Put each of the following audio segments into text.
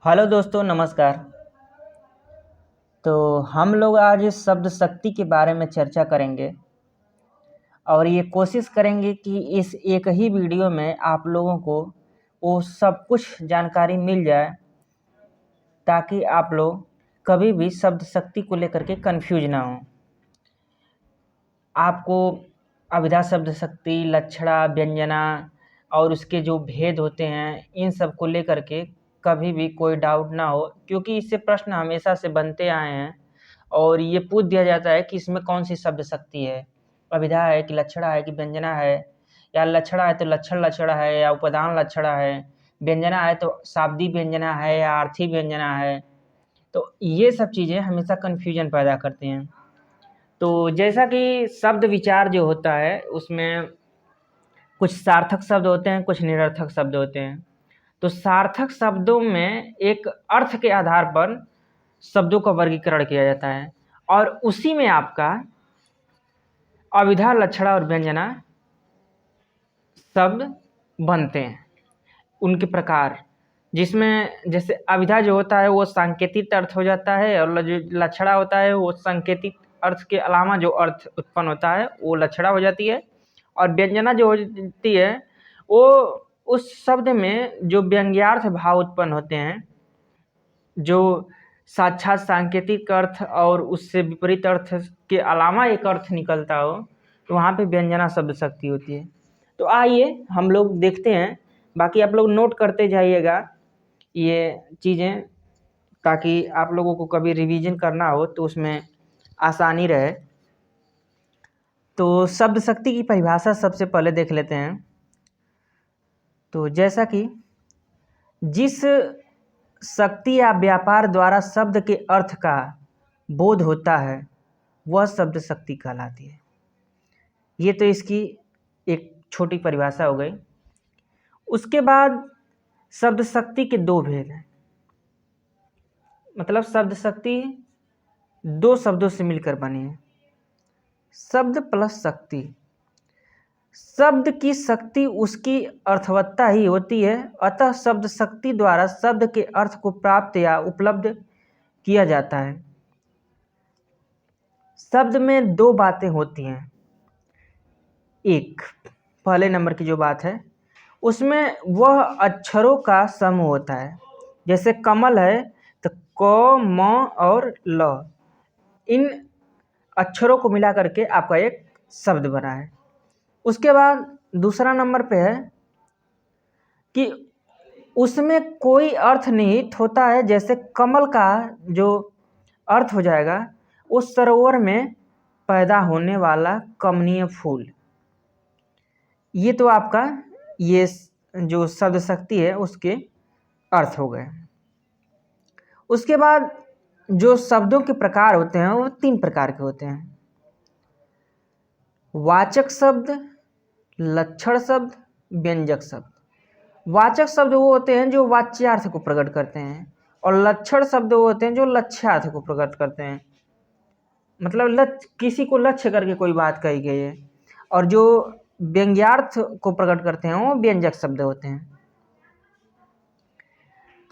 Hello दोस्तों, नमस्कार। तो हम लोग आज शब्द शक्ति के बारे में चर्चा करेंगे और ये कोशिश करेंगे कि इस एक ही वीडियो में आप लोगों को वो सब कुछ जानकारी मिल जाए ताकि आप लोग कभी भी शब्द शक्ति को लेकर के कंफ्यूज ना हो। आपको अभिधा शब्द शक्ति, लक्षणा, व्यंजना और उसके जो भेद होते हैं इन सब को लेकर के कभी भी कोई डाउट ना हो, क्योंकि इससे प्रश्न हमेशा से बनते आए हैं और ये पूछ दिया जाता है कि इसमें कौन सी शब्द शक्ति है, अभिधा है कि लक्षणा है कि व्यंजना है, या लक्षणा है तो लक्षण लक्षणा है या उपदान लक्षणा है, व्यंजना है तो शाब्दिक व्यंजना है या आर्थी व्यंजना है। तो ये सब चीज़ें हमेशा कन्फ्यूजन पैदा करते हैं। तो जैसा कि शब्द विचार जो होता है उसमें कुछ सार्थक शब्द होते हैं, कुछ निरर्थक शब्द होते हैं। तो सार्थक शब्दों में एक अर्थ के आधार पर शब्दों का वर्गीकरण किया जाता है और उसी में आपका अभिधा, लक्षणा और व्यंजना शब्द बनते हैं। उनके प्रकार, जिसमें जैसे अभिधा जो होता है वो सांकेतिक अर्थ हो जाता है और जो लक्षणा होता है वो सांकेतिक अर्थ के अलावा जो अर्थ उत्पन्न होता है वो लक्षणा हो जाती है। और व्यंजना जो होती है वो उस शब्द में जो व्यंग्यार्थ भाव उत्पन्न होते हैं, जो साक्षात सांकेतिक अर्थ और उससे विपरीत अर्थ के अलावा एक अर्थ निकलता हो, तो वहाँ पे व्यंजना शब्द शक्ति होती है। तो आइए हम लोग देखते हैं, बाकी आप लोग नोट करते जाइएगा ये चीज़ें, ताकि आप लोगों को कभी रिवीजन करना हो तो उसमें आसानी रहे। तो शब्द शक्ति की परिभाषा सबसे पहले देख लेते हैं। तो जैसा कि जिस शक्ति या व्यापार द्वारा शब्द के अर्थ का बोध होता है वह शब्द शक्ति कहलाती है। ये तो इसकी एक छोटी परिभाषा हो गई। उसके बाद शब्द शक्ति के दो भेद हैं, मतलब शब्द शक्ति दो शब्दों से मिलकर बनी है, शब्द प्लस शक्ति। शब्द की शक्ति उसकी अर्थवत्ता ही होती है, अतः शब्द शक्ति द्वारा शब्द के अर्थ को प्राप्त या उपलब्ध किया जाता है। शब्द में दो बातें होती हैं। एक, पहले नंबर की जो बात है उसमें वह अक्षरों का समूह होता है। जैसे कमल है तो क, म और ल, इन अक्षरों को मिला करके आपका एक शब्द बना है। उसके बाद दूसरा नंबर पे है कि उसमें कोई अर्थ निहित होता है। जैसे कमल का जो अर्थ हो जाएगा वो सरोवर में पैदा होने वाला कमनीय फूल। ये तो आपका ये जो शब्द शक्ति है उसके अर्थ हो गए। उसके बाद जो शब्दों के प्रकार होते हैं वो तीन प्रकार के होते हैं: वाचक शब्द, लक्षण शब्द, व्यंजक शब्द। वाचक शब्द वो होते हैं जो वाच्यार्थ को प्रकट करते हैं और लक्षण शब्द वो होते हैं जो लक्ष्यार्थ को प्रकट करते हैं, मतलब किसी को लक्ष्य करके कोई बात कही गई है। और जो व्यंग्यार्थ को प्रकट करते हैं वो व्यंजक शब्द होते हैं।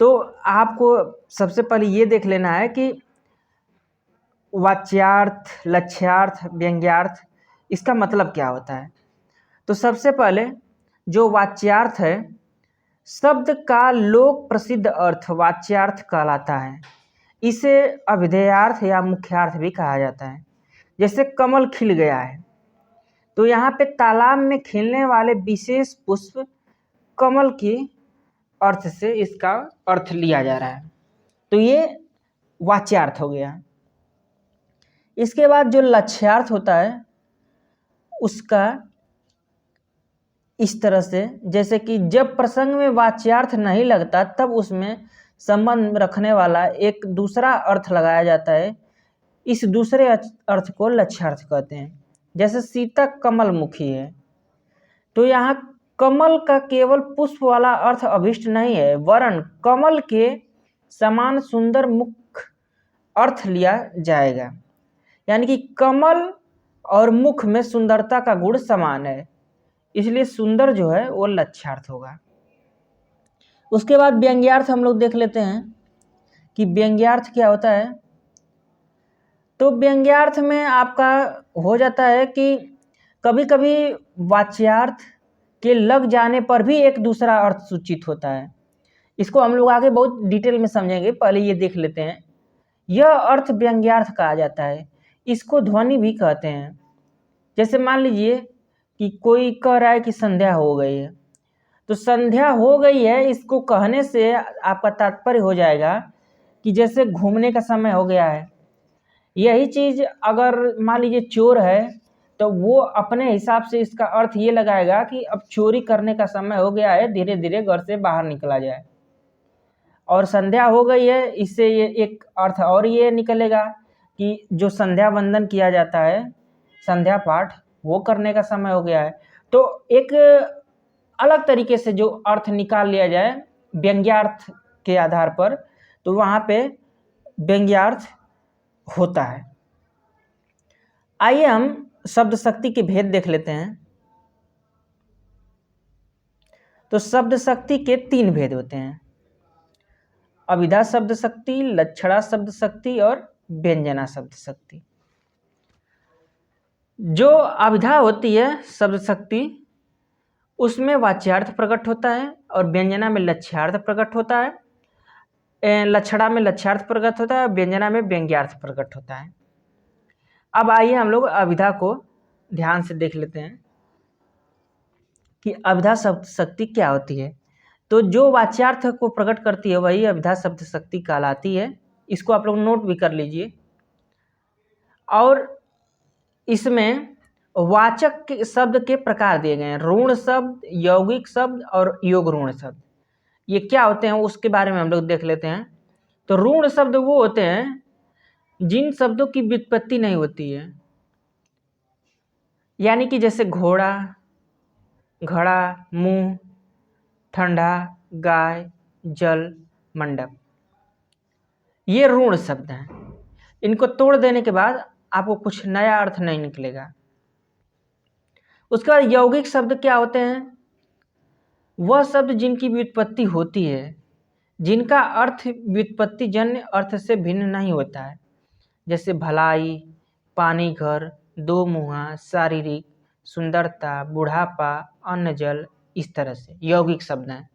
तो आपको सबसे पहले ये देख लेना है कि वाच्यार्थ, लक्ष्यार्थ, व्यंग्यार्थ इसका मतलब क्या होता है। तो सबसे पहले जो वाच्यार्थ है, शब्द का लोक प्रसिद्ध अर्थ वाच्यार्थ कहलाता है। इसे अभिधेयार्थ या मुख्यार्थ भी कहा जाता है। जैसे कमल खिल गया है तो यहाँ पे तालाब में खिलने वाले विशेष पुष्प कमल के अर्थ से इसका अर्थ लिया जा रहा है, तो ये वाच्यार्थ हो गया। इसके बाद जो लक्ष्यार्थ होता है उसका इस तरह से, जैसे कि जब प्रसंग में वाच्यार्थ नहीं लगता तब उसमें संबंध रखने वाला एक दूसरा अर्थ लगाया जाता है। इस दूसरे अर्थ को लक्ष्यार्थ कहते हैं। जैसे सीता कमल मुखी है तो यहाँ कमल का केवल पुष्प वाला अर्थ अभिष्ट नहीं है, वरन कमल के समान सुंदर मुख अर्थ लिया जाएगा। यानी कि कमल और मुख में सुंदरता का गुण समान है, इसलिए सुंदर जो है वो लक्ष्यार्थ होगा। उसके बाद व्यंग्यार्थ हम लोग देख लेते हैं। कि व्यंग्यार्थ क्या होता है। तो व्यंग्यार्थ में आपका हो जाता है कि कभी कभी वाच्यार्थ के लग जाने पर भी एक दूसरा अर्थ सूचित होता है। इसको हम लोग आगे बहुत डिटेल में समझेंगे, पहले ये देख लेते हैं। यह अर्थ व्यंग्यार्थ कहा जाता है। इसको ध्वनि भी कहते हैं। जैसे मान लीजिए कि कोई कह रहा है कि संध्या हो गई है, तो संध्या हो गई है इसको कहने से आपका तात्पर्य हो जाएगा कि जैसे घूमने का समय हो गया है। यही चीज अगर मान लीजिए चोर है तो वो अपने हिसाब से इसका अर्थ ये लगाएगा कि अब चोरी करने का समय हो गया है, धीरे धीरे घर से बाहर निकला जाए। और संध्या हो गई है, इससे ये एक अर्थ और ये निकलेगा कि जो संध्या वंदन किया जाता है, संध्या पाठ, वो करने का समय हो गया है। तो एक अलग तरीके से जो अर्थ निकाल लिया जाए व्यंग्यार्थ के आधार पर, तो वहां पे व्यंग्यार्थ होता है। आइए हम शब्द शक्ति के भेद देख लेते हैं। तो शब्द शक्ति के 3 भेद होते हैं: अभिधा शब्द शक्ति, लक्षणा शब्द शक्ति और व्यंजना शब्द शक्ति। जो अभिधा होती है शब्द शक्ति, उसमें वाच्यार्थ प्रकट होता है और व्यंजना में लक्ष्यार्थ प्रकट होता है। लक्षणा में लक्ष्यार्थ प्रकट होता है, व्यंजना में व्यंग्यार्थ प्रकट होता है। अब आइए हम लोग अभिधा को ध्यान से देख लेते हैं कि अभिधा शब्द शक्ति क्या होती है। तो जो वाच्यार्थ को प्रकट करती है वही अभिधा शब्द शक्ति कहलाती है। इसको आप लोग नोट भी कर लीजिए। और इसमें वाचक के शब्द के प्रकार दिए गए हैं: ऋण शब्द, यौगिक शब्द और योग ऋण शब्द। ये क्या होते हैं उसके बारे में हम लोग देख लेते हैं। तो ऋण शब्द वो होते हैं जिन शब्दों की व्युत्पत्ति नहीं होती है, यानी कि जैसे घोड़ा, घड़ा, मुंह, ठंडा, गाय, जल, मंडप। ये ऋण शब्द हैं। इनको तोड़ देने के बाद आपको कुछ नया अर्थ नहीं निकलेगा। उसके बाद यौगिक शब्द क्या होते हैं? वह शब्द जिनकी व्युत्पत्ति होती है, जिनका अर्थ व्युत्पत्ति जन्य अर्थ से भिन्न नहीं होता है, जैसे भलाई, पानी घर, दो मुहा, शारीरिक, सुंदरता, बुढ़ापा, अन्न जल, इस तरह से यौगिक शब्द हैं।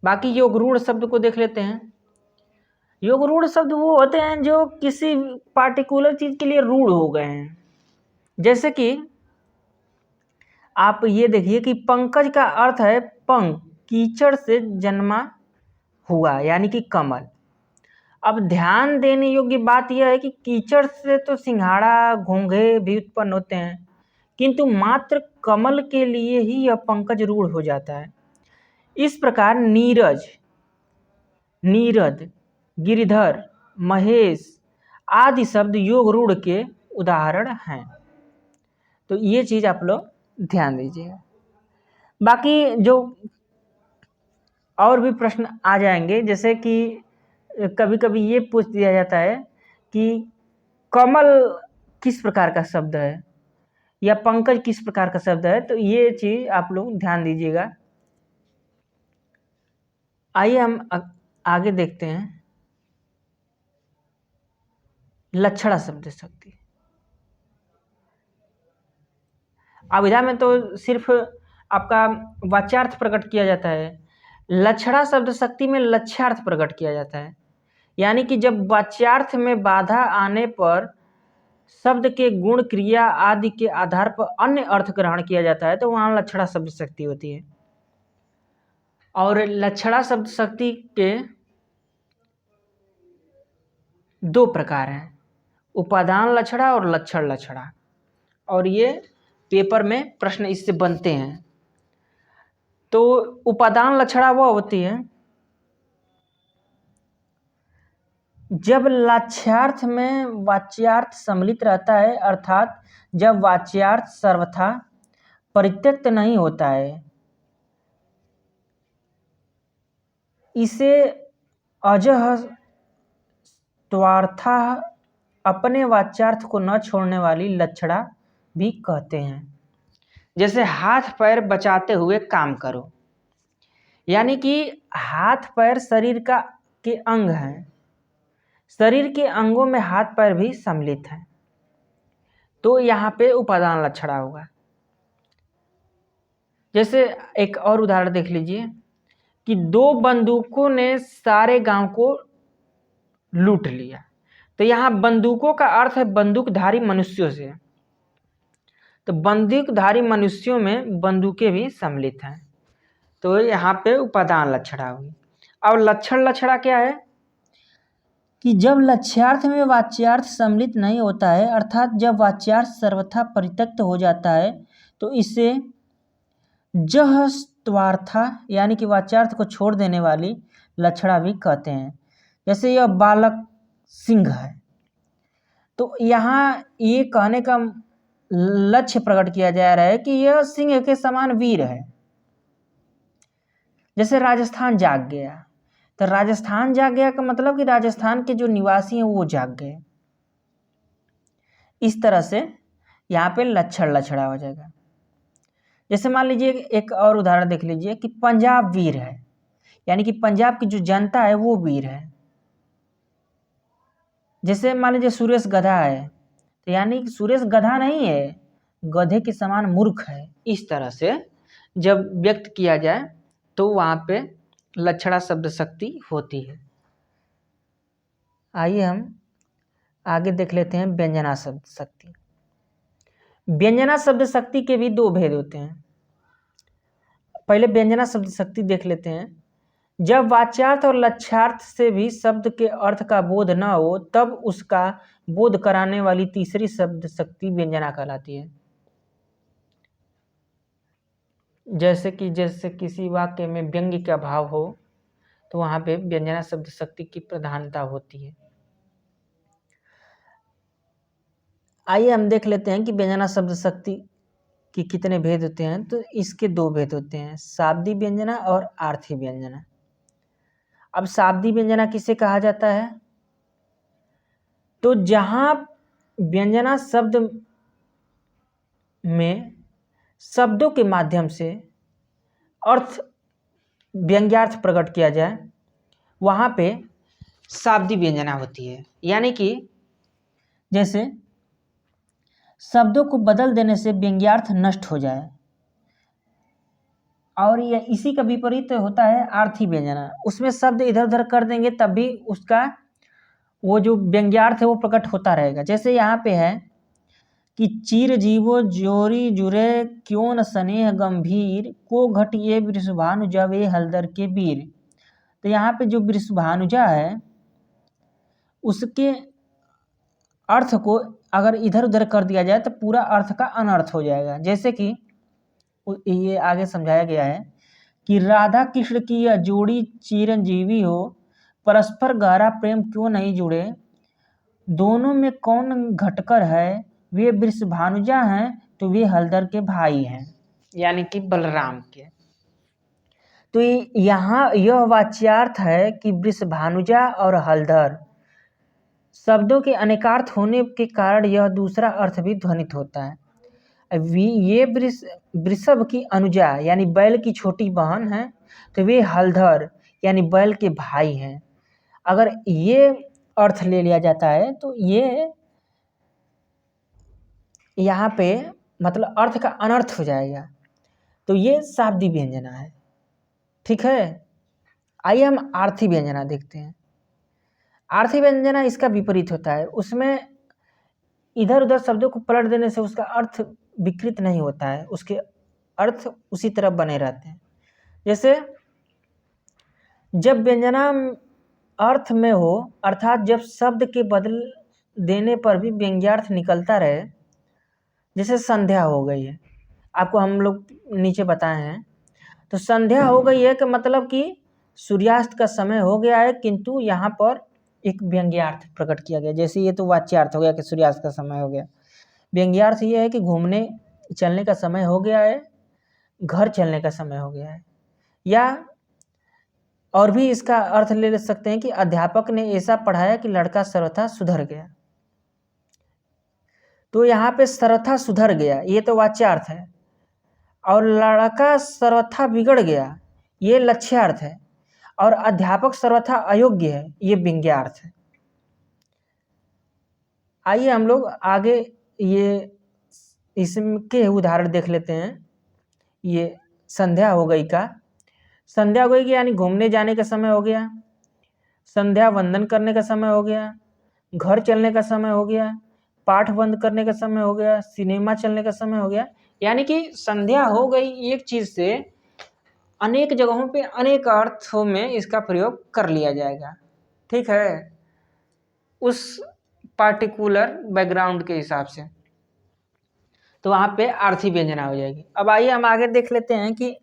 बाकी योग ऋण शब्द को देख लेते हैं। योग ऋण शब्द वो होते हैं जो किसी पार्टिकुलर चीज के लिए रूढ़ हो गए हैं। जैसे कि आप ये देखिए कि पंकज का अर्थ है पंख, कीचड़ से जन्मा हुआ, यानी कि कमल। अब ध्यान देने योग्य बात यह है कि कीचड़ से तो सिंघाड़ा, घोंघे भी उत्पन्न होते हैं, किंतु मात्र कमल के लिए ही यह पंकज रूढ़ हो जाता है। इस प्रकार नीरज, नीरद, गिरिधर, महेश आदि शब्द योग रूढ़ के उदाहरण हैं। तो ये चीज आप लोग ध्यान दीजिएगा। बाकी जो और भी प्रश्न आ जाएंगे, जैसे कि कभी कभी ये पूछ दिया जाता है कि कमल किस प्रकार का शब्द है या पंकज किस प्रकार का शब्द है। तो ये चीज आप लोग ध्यान दीजिएगा। आइए हम आगे देखते हैं लक्षणा शब्द शक्ति। अभिधा में तो सिर्फ आपका वाच्यार्थ प्रकट किया जाता है। लक्षणा शब्द शक्ति में लक्ष्यार्थ प्रकट किया जाता है, यानी कि जब वाच्यार्थ में बाधा आने पर शब्द के गुण, क्रिया आदि के आधार पर अन्य अर्थ ग्रहण किया जाता है, तो वहां लक्षणा शब्द शक्ति होती है। और लक्षणा शब्द शक्ति के 2 प्रकार हैं: उपादान लक्षणा और लक्षण लक्षणा। और ये पेपर में प्रश्न इससे बनते हैं। तो उपादान लक्षणा वह होती है जब लक्ष्यार्थ में वाच्यार्थ सम्मिलित रहता है, अर्थात जब वाच्यार्थ सर्वथा परित्यक्त नहीं होता है। इसे अजह त्वार्था, अपने वाच्यार्थ को न छोड़ने वाली लक्षणा भी कहते हैं। जैसे हाथ पैर बचाते हुए काम करो, यानी कि हाथ पैर शरीर का के अंग हैं, शरीर के अंगों में हाथ पैर भी सम्मिलित हैं, तो यहाँ पे उपादान लक्षणा होगा। जैसे एक और उदाहरण देख लीजिए कि 2 बंदूकों ने सारे गांव को लूट लिया, तो यहाँ बंदूकों का अर्थ है बंदूकधारी मनुष्यों से, तो बंदूकधारी मनुष्यों में बंदूकें भी सम्मिलित हैं, तो यहाँ पे उपादान लक्षणा हुई। अब लक्षण लक्षणा क्या है कि जब लक्ष्यार्थ में वाच्यार्थ सम्मिलित नहीं होता है, अर्थात जब वाच्यार्थ सर्वथा परित्यक्त हो जाता है, तो इसे जहस्त्वार्था यानी कि वाच्यार्थ को छोड़ देने वाली लक्षणा भी कहते हैं। जैसे यह बालक सिंह है, तो यहाँ ये कहने का लक्ष्य प्रकट किया जा रहा है कि यह सिंह के समान वीर है। जैसे राजस्थान जाग गया, तो राजस्थान जाग गया का मतलब कि राजस्थान के जो निवासी हैं वो जाग गए। इस तरह से यहाँ पे लक्षण लक्षणा हो जाएगा। जैसे मान लीजिए एक और उदाहरण देख लीजिए कि पंजाब वीर है, यानी कि पंजाब की जो जनता है वो वीर है। जैसे मान लीजिए सुरेश गधा है, तो यानी कि सुरेश गधा नहीं है, गधे के समान मूर्ख है। इस तरह से जब व्यक्त किया जाए तो वहाँ पे लक्षणा शब्द शक्ति होती है। आइए हम आगे देख लेते हैं व्यंजना शब्द शक्ति। व्यंजना शब्द शक्ति के भी 2 भेद होते हैं। पहले व्यंजना शब्द शक्ति देख लेते हैं। जब वाच्यार्थ और लक्ष्यार्थ से भी शब्द के अर्थ का बोध न हो, तब उसका बोध कराने वाली तीसरी शब्द शक्ति व्यंजना कहलाती है। जैसे किसी वाक्य में व्यंग्य का भाव हो, तो वहाँ पे व्यंजना शब्द शक्ति की प्रधानता होती है। आइए हम देख लेते हैं कि व्यंजना शब्द शक्ति के कितने भेद होते हैं। तो इसके 2 भेद होते हैं, शाब्दी व्यंजना और आर्थी व्यंजना। अब शाब्दी व्यंजना किसे कहा जाता है? तो जहाँ व्यंजना शब्द में शब्दों के माध्यम से अर्थ व्यंग्यार्थ प्रकट किया जाए, वहाँ पे शाब्दी व्यंजना होती है। यानी कि जैसे शब्दों को बदल देने से व्यंग्यार्थ नष्ट हो जाए, और यह इसी का विपरीत होता है आर्थी व्यंजना। उसमें शब्द इधर उधर कर देंगे तब भी उसका वो जो व्यंग्यार्थ है वो प्रकट होता रहेगा। जैसे यहाँ पे है कि चिर जीवो जोरी जुरे क्यों न स्नेह गंभीर, को घटिए वृषभानुजा वे हलदर के वीर। तो यहाँ पे जो वृषभानुजा है उसके अर्थ को अगर इधर उधर कर दिया जाए तो पूरा अर्थ का अनर्थ हो जाएगा। जैसे कि ये आगे समझाया गया है कि राधा कृष्ण की यह जोड़ी चिरंजीवी हो, परस्पर गहरा प्रेम क्यों नहीं जुड़े, दोनों में कौन घटकर है, वे वृषभानुजा हैं तो वे हलदर के भाई हैं, यानी कि बलराम के। तो यहाँ यह वाच्यार्थ है कि वृषभानुजा और हलधर शब्दों के अनेकार्थ होने के कारण यह दूसरा अर्थ भी ध्वनित होता है। ये वृषभ की अनुजा यानी बैल की छोटी बहन है, तो वे हलधर यानी बैल के भाई हैं। अगर ये अर्थ ले लिया जाता है तो ये यहाँ पे मतलब अर्थ का अनर्थ हो जाएगा। तो ये शाब्दी व्यंजना है, ठीक है। आइए हम आर्थी व्यंजना देखते हैं। आर्थी व्यंजना इसका विपरीत होता है, उसमें इधर उधर शब्दों को पलट देने से उसका अर्थ विकृत नहीं होता है, उसके अर्थ उसी तरह बने रहते हैं। जैसे जब व्यंजना अर्थ में हो, अर्थात जब शब्द के बदल देने पर भी व्यंग्यार्थ निकलता रहे, जैसे संध्या हो गई है, आपको हम लोग नीचे बताए हैं। तो संध्या हो गई है कि मतलब कि सूर्यास्त का समय हो गया है, किंतु यहाँ पर एक व्यंग्यार्थ प्रकट किया गया। जैसे ये तो वाच्यार्थ हो गया कि सूर्यास्त का समय हो गया, व्यंग्यार्थ ये है कि घूमने चलने का समय हो गया है, घर चलने का समय हो गया है। या और भी इसका अर्थ ले सकते हैं कि अध्यापक ने ऐसा पढ़ाया कि लड़का सर्वथा सुधर गया। तो यहाँ पे सर्वथा सुधर गया ये तो वाच्यार्थ है, और लड़का सर्वथा बिगड़ गया ये लक्ष्यार्थ है, और अध्यापक सर्वथा अयोग्य है ये व्यंग्यार्थ है। आइए हम लोग आगे ये इसके उदाहरण देख लेते हैं। ये संध्या हो गई का, संध्या हो गई कि यानी घूमने जाने का समय हो गया, संध्या वंदन करने का समय हो गया, घर चलने का समय हो गया, पाठ बंद करने का समय हो गया, सिनेमा चलने का समय हो गया। यानी कि संध्या हो गई एक चीज से अनेक जगहों पे अनेक अर्थों में इसका प्रयोग कर लिया जाएगा। ठीक है, उस पार्टिकुलर बैकग्राउंड के हिसाब से, तो वहां पे आर्थी व्यंजना हो जाएगी। अब आइए हम आगे देख लेते हैं कि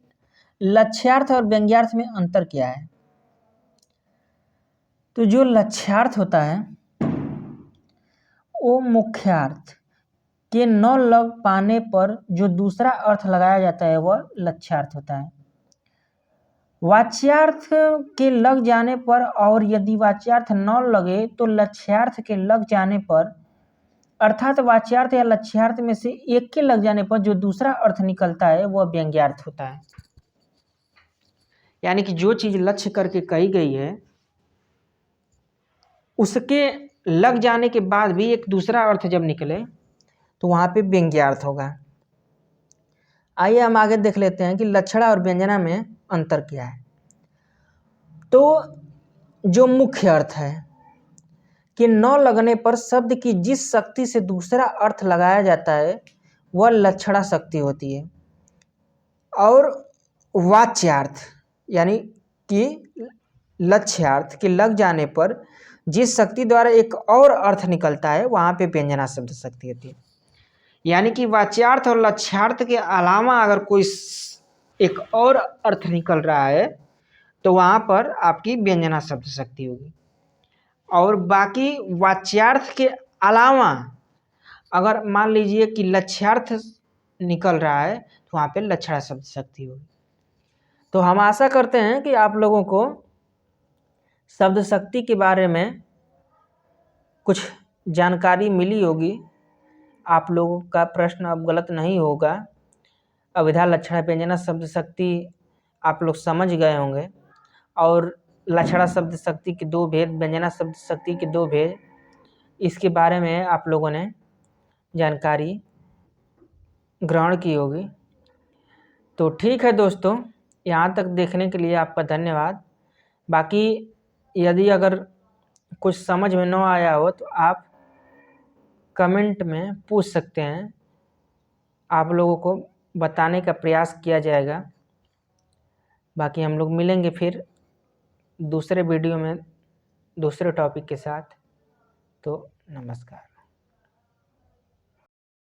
लक्ष्यार्थ और व्यंग्यार्थ में अंतर क्या है। तो जो लक्ष्यार्थ होता है वो मुख्यार्थ के न लग पाने पर जो दूसरा अर्थ लगाया जाता है वह लक्ष्यार्थ होता है। वाच्यार्थ के लग जाने पर और यदि वाच्यार्थ न लगे तो लक्ष्यार्थ के लग जाने पर, अर्थात वाच्यार्थ या लक्ष्यार्थ में से एक के लग जाने पर जो दूसरा अर्थ निकलता है वह व्यंग्यार्थ होता है। यानी कि जो चीज लक्ष्य करके कही गई है उसके लग जाने के बाद भी एक दूसरा अर्थ जब निकले तो वहां पे व्यंग्यार्थ होगा। आइए हम आगे देख लेते हैं कि लक्षणा और व्यंजना में अंतर क्या है। तो जो मुख्य अर्थ है कि न लगने पर शब्द की जिस शक्ति से दूसरा अर्थ लगाया जाता है वह लक्षणा शक्ति होती है। और वाच्यार्थ यानी कि लक्ष्यार्थ के लग जाने पर जिस शक्ति द्वारा एक और अर्थ निकलता है वहां पे व्यंजना शब्द शक्ति होती है। यानी कि वाच्यार्थ और लक्ष्यार्थ के अलावा अगर कोई एक और अर्थ निकल रहा है तो वहां पर आपकी व्यंजना शब्द शक्ति होगी। और बाकी वाच्यार्थ के अलावा अगर मान लीजिए कि लक्ष्यार्थ निकल रहा है तो वहां पे लक्षणा शब्द शक्ति होगी। तो हम आशा करते हैं कि आप लोगों को शब्द शक्ति के बारे में कुछ जानकारी मिली होगी। आप लोगों का प्रश्न अब गलत नहीं होगा। अविधा लक्षणा व्यंजना शब्द शक्ति आप लोग समझ गए होंगे, और लक्षणा शब्द शक्ति के दो भेद, व्यंजना शब्द शक्ति के दो भेद, इसके बारे में आप लोगों ने जानकारी ग्रहण की होगी। तो ठीक है दोस्तों, यहाँ तक देखने के लिए आपका धन्यवाद। बाकी यदि अगर कुछ समझ में न आया हो तो आप कमेंट में पूछ सकते हैं, आप लोगों को बताने का प्रयास किया जाएगा। बाकी हम लोग मिलेंगे फिर दूसरे वीडियो में दूसरे टॉपिक के साथ। तो नमस्कार।